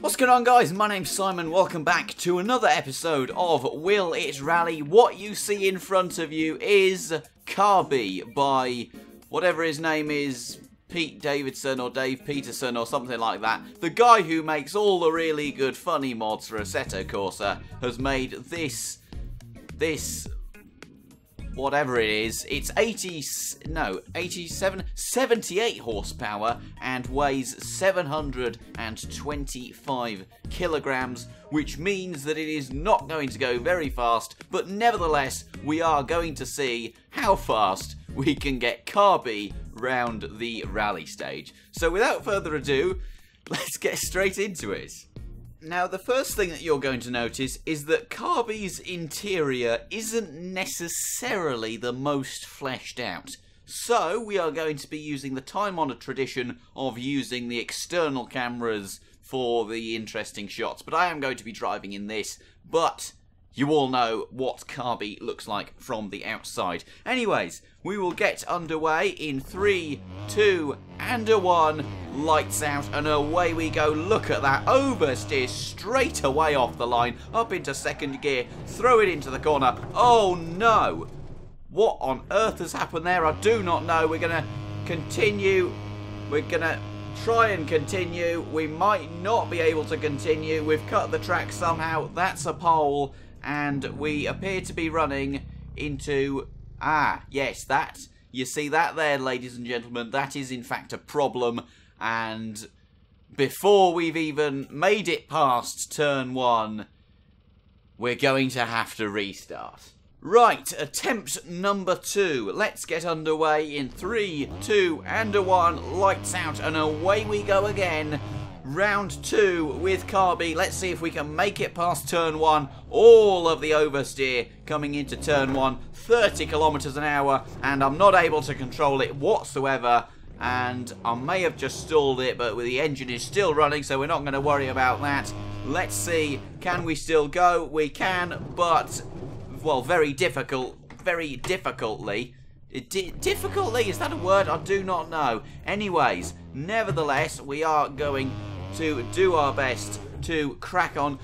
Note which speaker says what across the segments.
Speaker 1: What's going on, guys? My name's Simon. Welcome back to another episode of Will It Rally. What you see in front of you is Carby by whatever his name is, Pete Davidson or Dave Peterson or something like that. The guy who makes all the really good funny mods for Assetto Corsa has made this whatever it is. It's 78 horsepower and weighs 725 kilograms, which means that it is not going to go very fast, but nevertheless, we are going to see how fast we can get Carby round the rally stage. So without further ado, let's get straight into it. Now, the first thing that you're going to notice is that Carby's interior isn't necessarily the most fleshed out. So, we are going to be using the time-honoured tradition of using the external cameras for the interesting shots. But I am going to be driving in this, but you all know what Carby looks like from the outside. Anyways, we will get underway in 3, 2, and 1. Lights out, and away we go. Look at that oversteer straight away off the line, up into second gear, throw it into the corner. Oh no! What on earth has happened there? I do not know. We're going to continue. We're going to try and continue. We might not be able to continue. We've cut the track somehow. That's a pole. And we appear to be running into... yes, that. You see that there, ladies and gentlemen? That is, in fact, a problem. And before we've even made it past turn 1, we're going to have to restart. Right, attempt number 2. Let's get underway in 3, 2, and 1. Lights out, and away we go again. Round 2 with Carby. Let's see if we can make it past turn 1. All of the oversteer coming into turn 1. 30 kilometers an hour, and I'm not able to control it whatsoever. And I may have just stalled it, but the engine is still running, so we're not going to worry about that. Let's see, can we still go? We can, but, well, very difficultly. Difficultly, is that a word? I do not know. Anyways, nevertheless, we are going to do our best to crack on.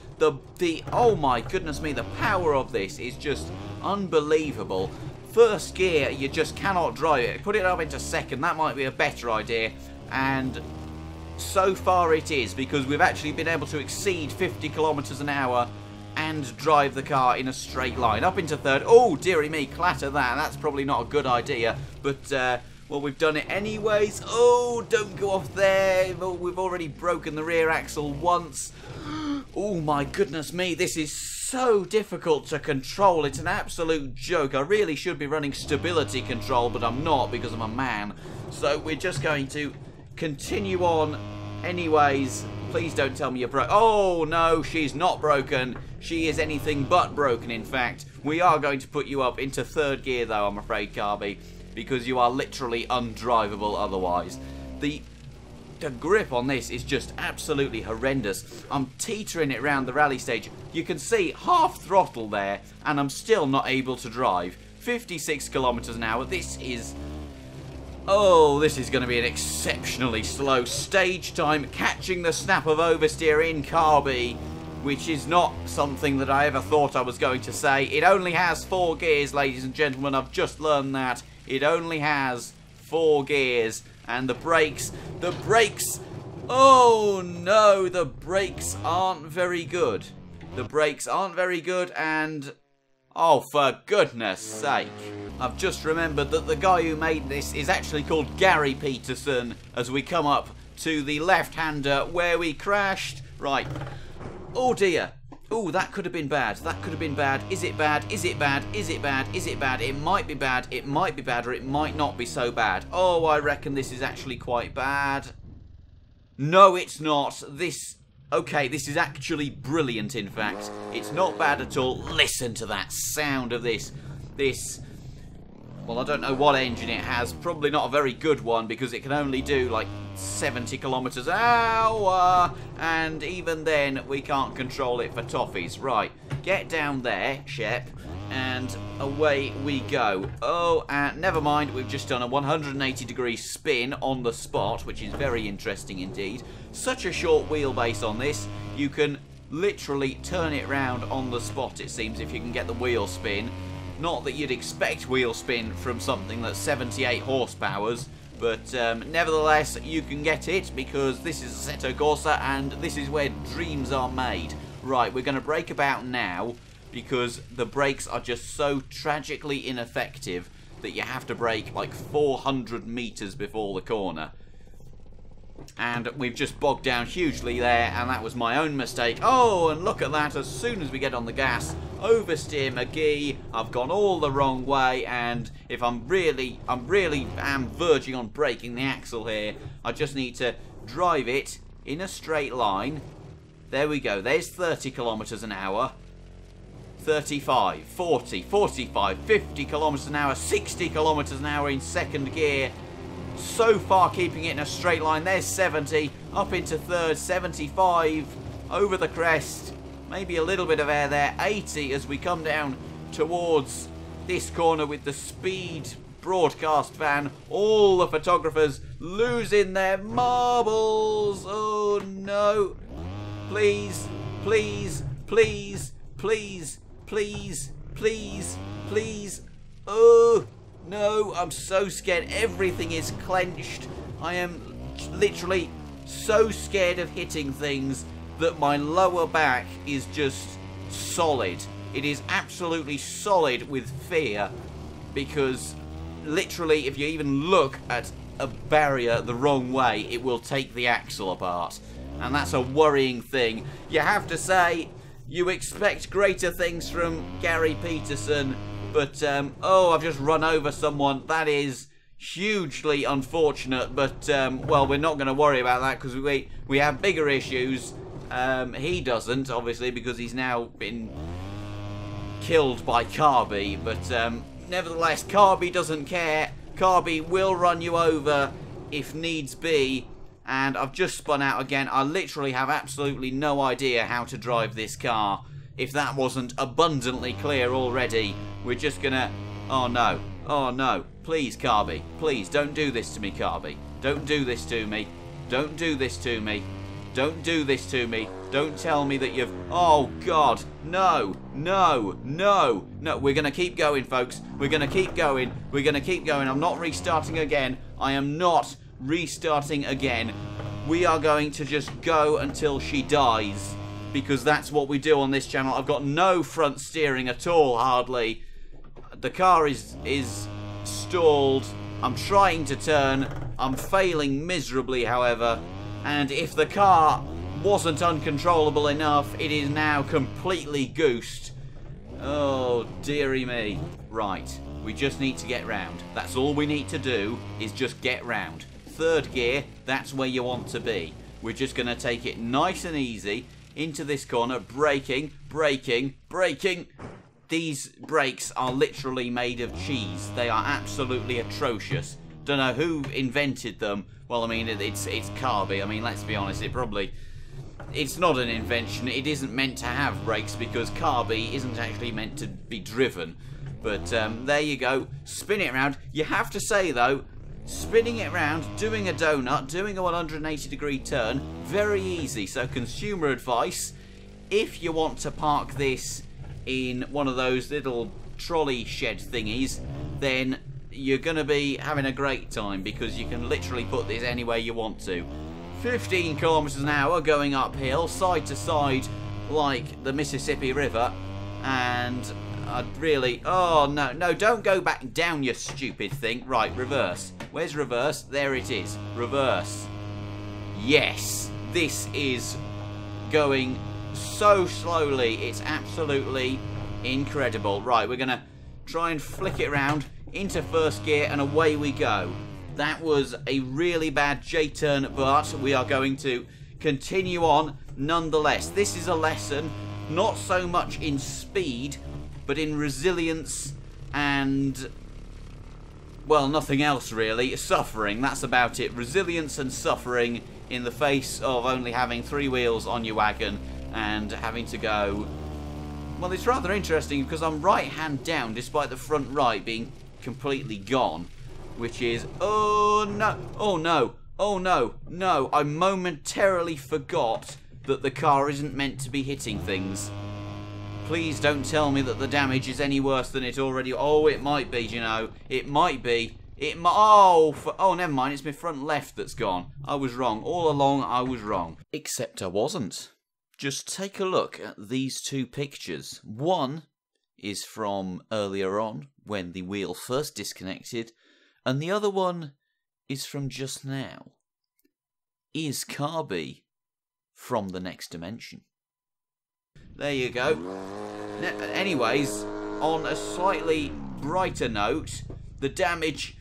Speaker 1: Oh my goodness me, the power of this is just unbelievable. First gear, you just cannot drive it. Put it up into second, that might be a better idea. And so far it is, because we've actually been able to exceed 50 kilometers an hour and drive the car in a straight line. Up into third. Oh, dearie me, clatter that. That's probably not a good idea. But, well, we've done it anyways. Oh, don't go off there. We've already broken the rear axle once. Oh, my goodness me. This is so difficult to control. It's an absolute joke. I really should be running stability control, but I'm not because I'm a man. So we're just going to continue on anyways. Please don't tell me you're broke. Oh, no, she's not broken. She is anything but broken, in fact. We are going to put you up into third gear, though, I'm afraid, Carby, because you are literally undrivable otherwise. The grip on this is just absolutely horrendous. I'm teetering it around the rally stage. You can see half throttle there, and I'm still not able to drive. 56 kilometers an hour. This is... oh, this is going to be an exceptionally slow stage time. Catching the snap of oversteer in Carby, which is not something that I ever thought I was going to say. It only has 4 gears, ladies and gentlemen. I've just learned that. It only has 4 gears. And the brakes, oh no, the brakes aren't very good. The brakes aren't very good, and oh, for goodness sake. I've just remembered that the guy who made this is actually called Gary Peterson, as we come up to the left-hander where we crashed. Right. Oh dear. Oh, that could have been bad. That could have been bad. Is it bad? Is it bad? Is it bad? Is it bad? It might be bad. It might be bad, or it might not be so bad. Oh, I reckon this is actually quite bad. No, it's not. Okay, this is actually brilliant, in fact. It's not bad at all. Listen to that sound of this. Well, I don't know what engine it has. Probably not a very good one, because it can only do, like, 70 kilometers an hour. And even then, we can't control it for toffees. Right, get down there, Shep. And away we go. Oh, and never mind. We've just done a 180-degree spin on the spot, which is very interesting indeed. Such a short wheelbase on this. you can literally turn it round on the spot, it seems, if you can get the wheel spin. Not that you'd expect wheel spin from something that's 78 horsepowers, but nevertheless, you can get it because this is Assetto Corsa and this is where dreams are made. Right, we're going to brake about now because the brakes are just so tragically ineffective that you have to brake like 400 meters before the corner. And we've just bogged down hugely there, and that was my own mistake. Oh, and look at that, as soon as we get on the gas, oversteer McGee, I've gone all the wrong way, and if I'm really am verging on breaking the axle here, I just need to drive it in a straight line. There we go, there's 30 kilometers an hour. 35, 40, 45, 50 kilometers an hour, 60 kilometers an hour in second gear. So far keeping it in a straight line. There's 70, up into third, 75, over the crest, maybe a little bit of air there, 80 as we come down towards this corner with the speed broadcast van. All the photographers losing their marbles. Oh no. Please, please, please, please, please, please, please. Oh no, I'm so scared. Everything is clenched. I am literally so scared of hitting things that my lower back is just solid. It is absolutely solid with fear because literally if you even look at a barrier the wrong way, it will take the axle apart. And that's a worrying thing. You have to say, you expect greater things from Gary Peterson, but, oh, I've just run over someone. That is hugely unfortunate, but, well, we're not going to worry about that because we have bigger issues. He doesn't, obviously, because he's now been killed by Carby, but, nevertheless, Carby doesn't care. Carby will run you over if needs be, and I've just spun out again. I literally have absolutely no idea how to drive this car. If that wasn't abundantly clear already, we're just gonna... Oh no. Oh no. Please, Carby. Please, don't do this to me, Carby. Don't do this to me. Don't do this to me. Don't do this to me. Don't tell me that you've... Oh, God. No. No. No. No. We're gonna keep going, folks. We're gonna keep going. We're gonna keep going. I'm not restarting again. I am not restarting again. We are going to just go until she dies, because that's what we do on this channel. I've got no front steering at all, hardly. The car is stalled. I'm trying to turn. I'm failing miserably, however. And if the car wasn't uncontrollable enough, it is now completely goosed. Oh, dearie me. Right, we just need to get round. That's all we need to do, is just get round. Third gear, that's where you want to be. We're just going to take it nice and easy into this corner, braking, braking, braking. These brakes are literally made of cheese. They are absolutely atrocious. Don't know who invented them. Well, I mean, it's Carby. I mean, let's be honest, it's not an invention. It isn't meant to have brakes because Carby isn't actually meant to be driven. But there you go. Spin it around. You have to say, though, spinning it around, doing a donut, doing a 180-degree turn, very easy. So consumer advice, if you want to park this in one of those little trolley shed thingies, then you're going to be having a great time because you can literally put this anywhere you want to. 15 kilometers an hour going uphill, side to side, like the Mississippi River, and I'd really... Oh, no, no, don't go back down, you stupid thing. Right, reverse. Where's reverse? There it is. Reverse. Yes, this is going so slowly. It's absolutely incredible. Right, we're going to try and flick it around into first gear, and away we go. That was a really bad J-turn, but we are going to continue on nonetheless. This is a lesson, not so much in speed, but in resilience and, well, nothing else really. Suffering, that's about it. Resilience and suffering in the face of only having 3 wheels on your wagon and having to go... Well, it's rather interesting because I'm right hand down despite the front right being completely gone, which is... Oh no, oh no, oh no, no. I momentarily forgot that the car isn't meant to be hitting things. Please don't tell me that the damage is any worse than it already... Oh, it might be, you know. It might be. Oh, never mind. It's my front left that's gone. I was wrong. All along, I was wrong. Except I wasn't. Just take a look at these two pictures. One is from earlier on, when the wheel first disconnected, and the other one is from just now. Is Carby from the next dimension? There you go. Anyways, on a slightly brighter note, the damage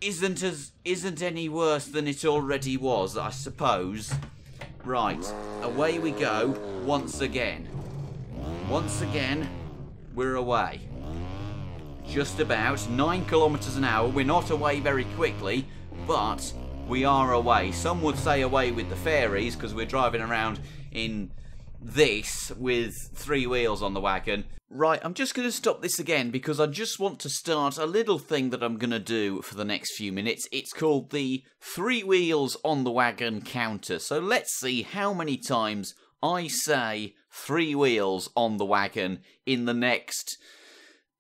Speaker 1: isn't any worse than it already was, I suppose. Right, away we go once again. Once again, we're away. Just about 9 kilometers an hour. We're not away very quickly, but we are away. Some would say away with the fairies because we're driving around in this with 3 wheels on the wagon. Right, I'm just going to stop this again because I just want to start a little thing that I'm going to do for the next few minutes. It's called the 3 wheels on the wagon counter. So let's see how many times I say 3 wheels on the wagon in the next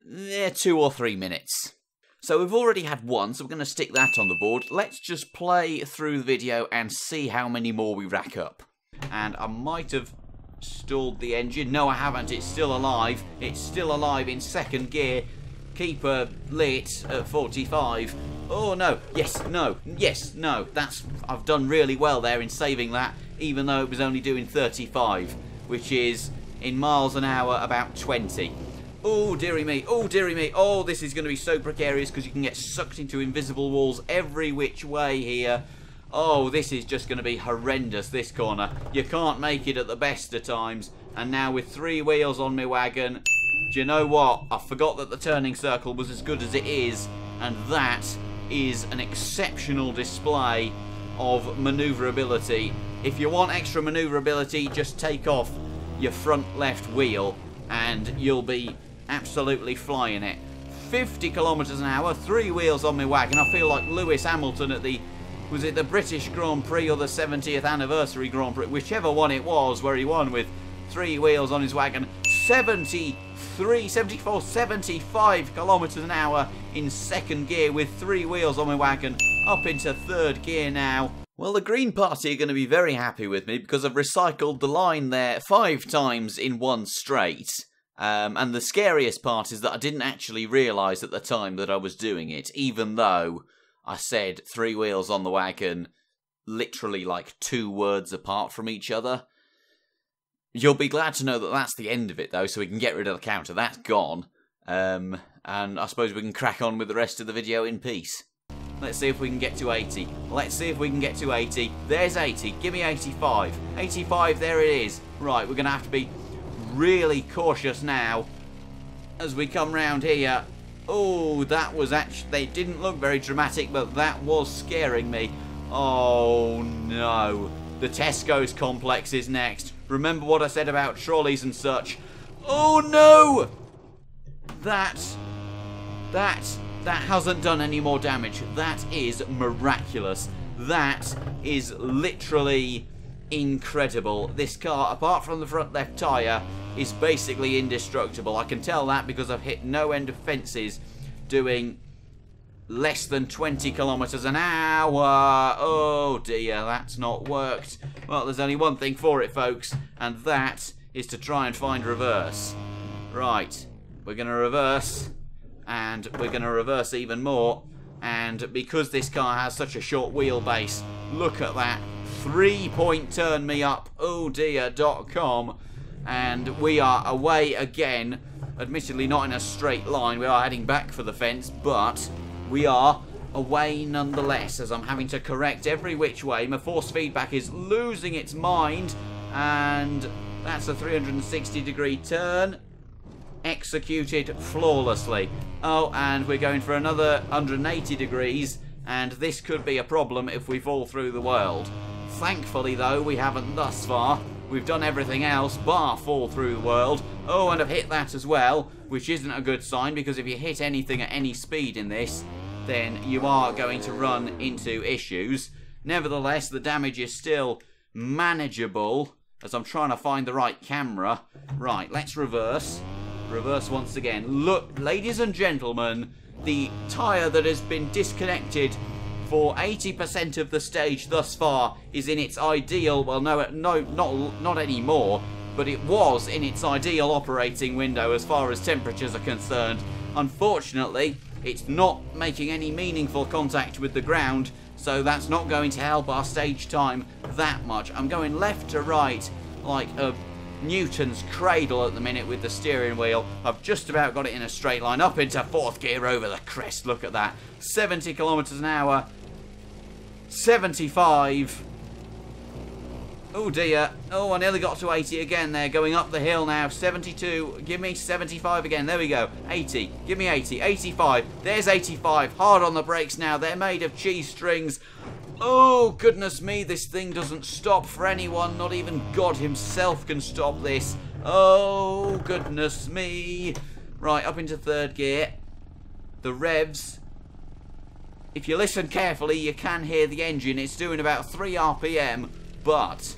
Speaker 1: 2 or 3 minutes. So we've already had one, so we're going to stick that on the board. Let's just play through the video and see how many more we rack up. And I might have stalled the engine. No, I haven't. It's still alive. It's still alive in 2nd gear. Keep her lit at 45. Oh, no. Yes, no. Yes, no. I've done really well there in saving that, even though it was only doing 35, which is, in miles an hour, about 20. Oh, dearie me. Oh, dearie me. Oh, this is going to be so precarious because you can get sucked into invisible walls every which way here. Oh, this is just going to be horrendous, this corner. You can't make it at the best of times. And now with 3 wheels on my wagon, do you know what? I forgot that the turning circle was as good as it is. And that is an exceptional display of manoeuvrability. If you want extra manoeuvrability, just take off your front left wheel and you'll be absolutely flying it. 50 kilometers an hour, 3 wheels on my wagon. I feel like Lewis Hamilton at the... Was it the British Grand Prix or the 70th anniversary Grand Prix? Whichever one it was, where he won with 3 wheels on his wagon. 73, 74, 75 kilometers an hour in 2nd gear with 3 wheels on my wagon. Up into 3rd gear now. Well, the Green Party are going to be very happy with me because I've recycled the line there 5 times in one straight. And the scariest part is that I didn't actually realise at the time that I was doing it, even though I said 3 wheels on the wagon, literally like 2 words apart from each other. You'll be glad to know that that's the end of it, though, so we can get rid of the counter. That's gone. And I suppose we can crack on with the rest of the video in peace. Let's see if we can get to 80. Let's see if we can get to 80. There's 80. Give me 85. 85, there it is. Right, we're going to have to be really cautious now as we come round here. Oh, that was actually... They didn't look very dramatic, but that was scaring me. Oh, no. The Tesco's complex is next. Remember what I said about trolleys and such. Oh, no! That hasn't done any more damage. That is miraculous. That is literally incredible. This car, apart from the front left tyre, is basically indestructible. I can tell that because I've hit no end of fences doing less than 20 kilometers an hour. Oh dear, that's not worked. Well, there's only one thing for it, folks, and that is to try and find reverse. Right, we're going to reverse, and we're going to reverse even more. And because this car has such a short wheelbase, look at that 3-point turn me up, oh dear.com. And we are away again. Admittedly not in a straight line. We are heading back for the fence, but we are away nonetheless as I'm having to correct every which way. My force feedback is losing its mind. And that's a 360-degree turn. Executed flawlessly. Oh, and we're going for another 180 degrees. And this could be a problem if we fall through the world. Thankfully, though, we haven't thus far. We've done everything else bar fall through the world. Oh, and I've hit that as well, which isn't a good sign, because if you hit anything at any speed in this, then you are going to run into issues. Nevertheless, the damage is still manageable, as I'm trying to find the right camera. Right, let's reverse. Reverse once again. Look, ladies and gentlemen, the tyre that has been disconnected for 80% of the stage thus far is in its ideal, well, no, not anymore, but it was in its ideal operating window as far as temperatures are concerned. Unfortunately, it's not making any meaningful contact with the ground, so that's not going to help our stage time that much. I'm going left to right like a Newton's cradle at the minute with the steering wheel. I've just about got it in a straight line up into 4th gear over the crest. Look at that. 70 kilometers an hour. 75. Oh dear. Oh, I nearly got to 80 again there. Going up the hill now. 72. Give me 75 again. There we go. 80. Give me 80. 85. There's 85. Hard on the brakes now. They're made of cheese strings. Oh, goodness me. This thing doesn't stop for anyone. Not even God himself can stop this. Oh, goodness me. Right, up into 3rd gear. The revs. If you listen carefully, you can hear the engine. It's doing about 3 RPM, but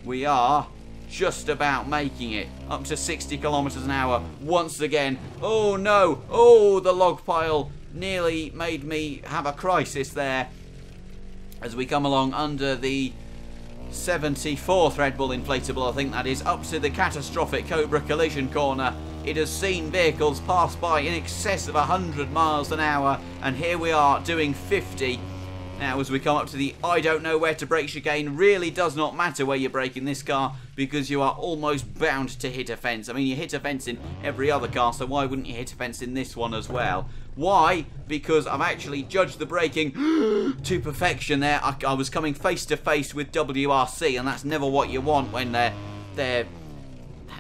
Speaker 1: we are just about making it. Up to 60 kilometers an hour once again. Oh, no. Oh, the log pile nearly made me have a crisis there. As we come along under the 74th Red Bull inflatable, I think that is, up to the catastrophic Cobra collision corner. It has seen vehicles pass by in excess of 100 miles an hour, and here we are doing 50. Now, as we come up to the I don't know where to brake chicane, really does not matter where you brake in this car, because you are almost bound to hit a fence. I mean, you hit a fence in every other car, so why wouldn't you hit a fence in this one as well? Why? Because I've actually judged the braking to perfection there. I was coming face to face with WRC, and that's never what you want when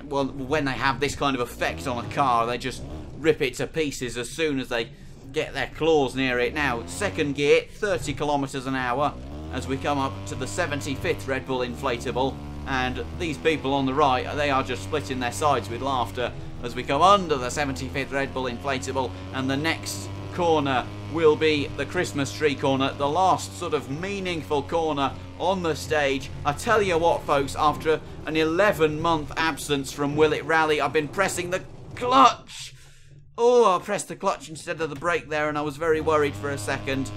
Speaker 1: when they have this kind of effect on a car. They just rip it to pieces as soon as they get their claws near it. Now, 2nd gear, 30 kilometers an hour, as we come up to the 75th Red Bull inflatable, and these people on the right, they are just splitting their sides with laughter as we come under the 75th Red Bull inflatable, and the next corner will be the Christmas tree corner, the last sort of meaningful corner on the stage. I tell you what, folks, after an 11-month absence from Will It Rally, I've been pressing the clutch. Oh, I pressed the clutch instead of the brake there, and I was very worried for a second.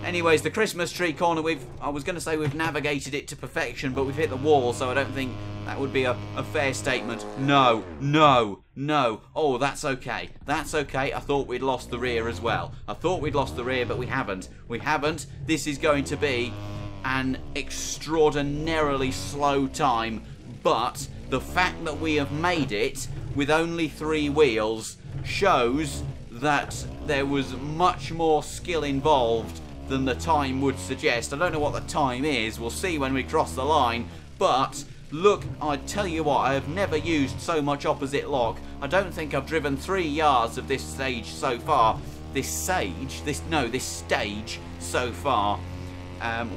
Speaker 1: Anyways, the Christmas tree corner, I was going to say we've navigated it to perfection, but we've hit the wall, so I don't think that would be a fair statement. No, no, no. Oh, that's okay. That's okay. I thought we'd lost the rear as well. I thought we'd lost the rear, but we haven't. We haven't. This is going to be an extraordinarily slow time, but the fact that we have made it with only 3 wheels shows that there was much more skill involved than the time would suggest. I don't know what the time is. We'll see when we cross the line. But look, I tell you what, I have never used so much opposite lock. I don't think I've driven 3 yards of this stage so far. This stage so far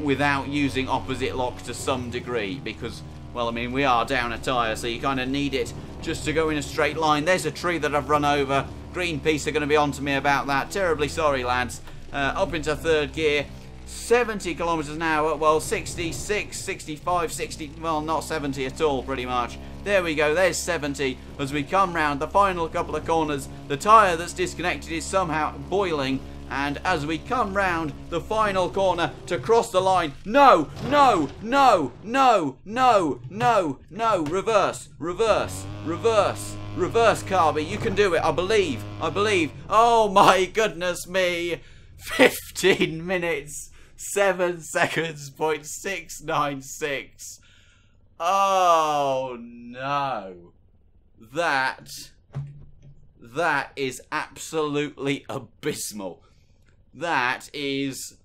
Speaker 1: without using opposite lock to some degree, because, well, I mean, we are down a tyre, so you kind of need it just to go in a straight line. There's a tree that I've run over. Greenpeace are going to be on to me about that. Terribly sorry, lads. Up into 3rd gear, 70 kilometers an hour, well, 66, 65, 60, well, not 70 at all, pretty much. There we go, there's 70. As we come round the final couple of corners, the tyre that's disconnected is somehow boiling, and as we come round the final corner to cross the line, no, no, no, no, no, no, no, reverse, reverse, reverse, reverse, Carby, you can do it, I believe, I believe. Oh my goodness me. 15 minutes, 7 seconds, .696. Oh no. That is absolutely abysmal. That is,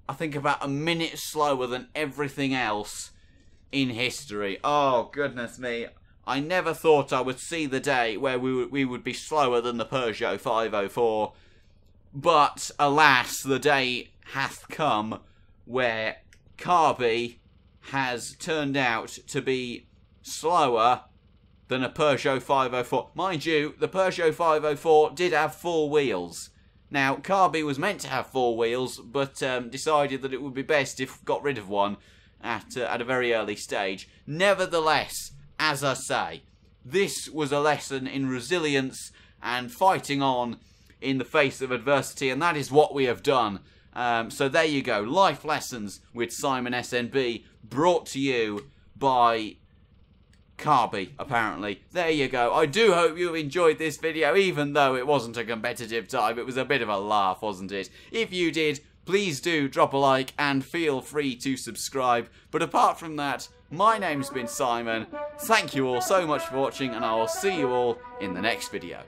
Speaker 1: I think, about a minute slower than everything else in history. Oh goodness me. I never thought I would see the day where we would be slower than the Peugeot 504. But, alas, the day hath come where Carby has turned out to be slower than a Peugeot 504. Mind you, the Peugeot 504 did have 4 wheels. Now, Carby was meant to have 4 wheels, but decided that it would be best if got rid of one. at a very early stage. Nevertheless, as I say, this was a lesson in resilience and fighting on in the face of adversity, and that is what we have done. So there you go, life lessons with Simon SNB, brought to you by Carby, apparently. There you go. I do hope you enjoyed this video, even though it wasn't a competitive time. It was a bit of a laugh, wasn't it? If you did, please do drop a like and feel free to subscribe. But apart from that, my name's been Simon. Thank you all so much for watching, and I will see you all in the next video.